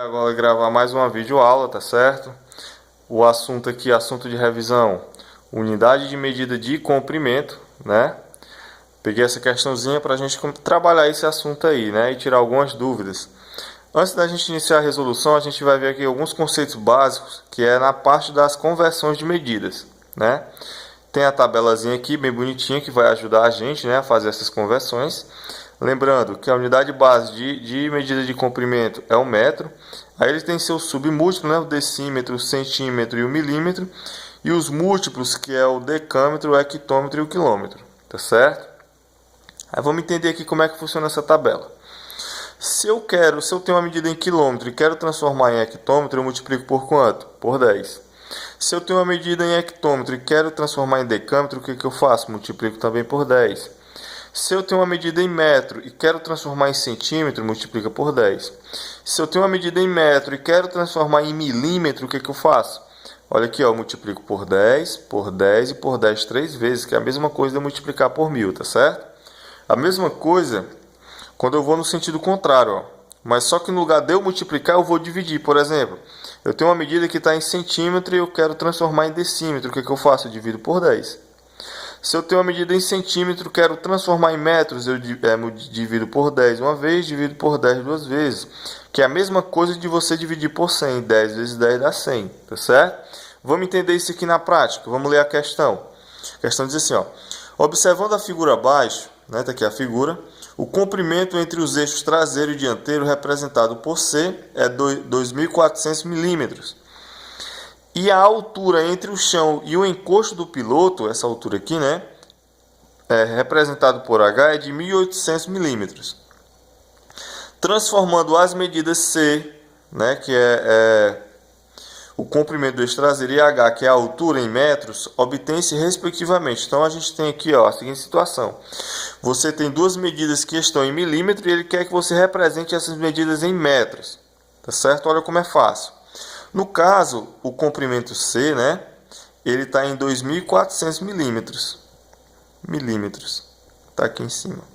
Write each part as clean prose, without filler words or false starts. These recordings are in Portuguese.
Agora vou gravar mais uma videoaula, tá certo? O assunto aqui, assunto de revisão, unidade de medida de comprimento, né? Peguei essa questãozinha para a gente trabalhar esse assunto aí, né? E tirar algumas dúvidas. Antes da gente iniciar a resolução, a gente vai ver aqui alguns conceitos básicos, que é na parte das conversões de medidas, né? Tem a tabelazinha aqui, bem bonitinha, que vai ajudar a gente, né, a fazer essas conversões. Lembrando que a unidade base de medida de comprimento é o metro. Aí ele tem seu submúltiplo, né, o decímetro, o centímetro e o milímetro. E os múltiplos, que é o decâmetro, o hectômetro e o quilômetro. Tá certo? Aí vamos entender aqui como é que funciona essa tabela. Se eu tenho uma medida em quilômetro e quero transformar em hectômetro, eu multiplico por quanto? Por 10. Se eu tenho uma medida em hectômetro e quero transformar em decâmetro, o que eu faço? Multiplico também por 10. Se eu tenho uma medida em metro e quero transformar em centímetro, multiplica por 10. Se eu tenho uma medida em metro e quero transformar em milímetro, o que eu faço? Olha aqui, ó, eu multiplico por 10 e por 10 três vezes, que é a mesma coisa de eu multiplicar por 1000, tá certo? A mesma coisa quando eu vou no sentido contrário, ó. Mas só que no lugar de eu multiplicar, eu vou dividir. Por exemplo, eu tenho uma medida que está em centímetro e eu quero transformar em decímetro. O que eu faço? Eu divido por 10. Se eu tenho uma medida em centímetro, quero transformar em metros, eu divido por 10 uma vez, divido por 10 duas vezes. Que é a mesma coisa de você dividir por 100. 10 vezes 10 dá 100, tá certo? Vamos entender isso aqui na prática. Vamos ler a questão. A questão diz assim, ó. Observando a figura abaixo, né, tá aqui a figura, o comprimento entre os eixos traseiro e dianteiro, representado por C, é 2.400 milímetros. E a altura entre o chão e o encosto do piloto, essa altura aqui, né, representado por H, é de 1.800 milímetros. Transformando as medidas C, né, que é o comprimento do eixo traseiro, e H, que é a altura em metros, obtém-se respectivamente. Então a gente tem aqui, ó, a seguinte situação. Você tem duas medidas que estão em milímetro e ele quer que você represente essas medidas em metros. Tá certo? Olha como é fácil. No caso, o comprimento C, né, ele está em 2.400 milímetros. Está aqui em cima.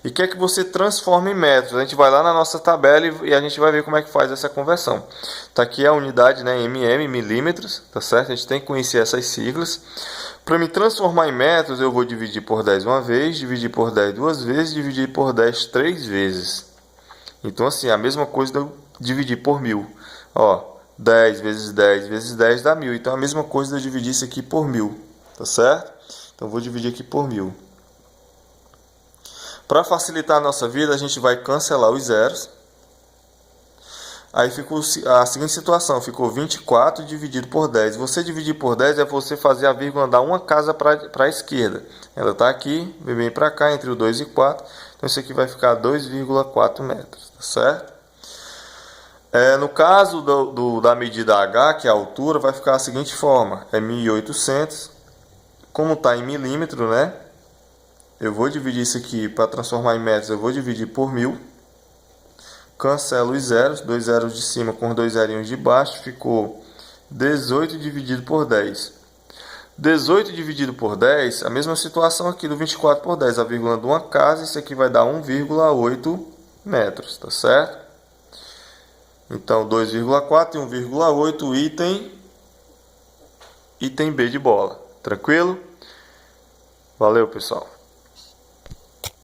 E quer que você transforme em metros. A gente vai lá na nossa tabela e a gente vai ver como é que faz essa conversão. Está aqui a unidade, né, mm, milímetros, tá certo? A gente tem que conhecer essas siglas. Para me transformar em metros, eu vou dividir por 10 uma vez, dividir por 10 duas vezes, dividir por 10 três vezes. Então, assim, a mesma coisa de eu dividir por 1000. Ó, 10 vezes 10 vezes 10 dá 1000. Então, a mesma coisa de eu dividir isso aqui por 1000, tá certo? Então, eu vou dividir aqui por 1000. Para facilitar a nossa vida, a gente vai cancelar os zeros. Aí ficou a seguinte situação, ficou 24 dividido por 10. Você dividir por 10 é você fazer a vírgula andar uma casa para a esquerda. Ela está aqui, vem bem para cá, entre o 2 e 4. Então isso aqui vai ficar 2,4 metros, tá certo? No caso da medida H, que é a altura, vai ficar da seguinte forma. É 1.800. Como está em milímetro, né? Eu vou dividir isso aqui, para transformar em metros, eu vou dividir por 1000. Cancelo os zeros, 2 zeros de cima com os 2 zerinhos de baixo, ficou 18 dividido por 10. 18 dividido por 10, a mesma situação aqui do 24 por 10, a vírgula de uma casa, isso aqui vai dar 1,8 metros, tá certo? Então, 2,4 e 1,8, item B de bola. Tranquilo? Valeu, pessoal.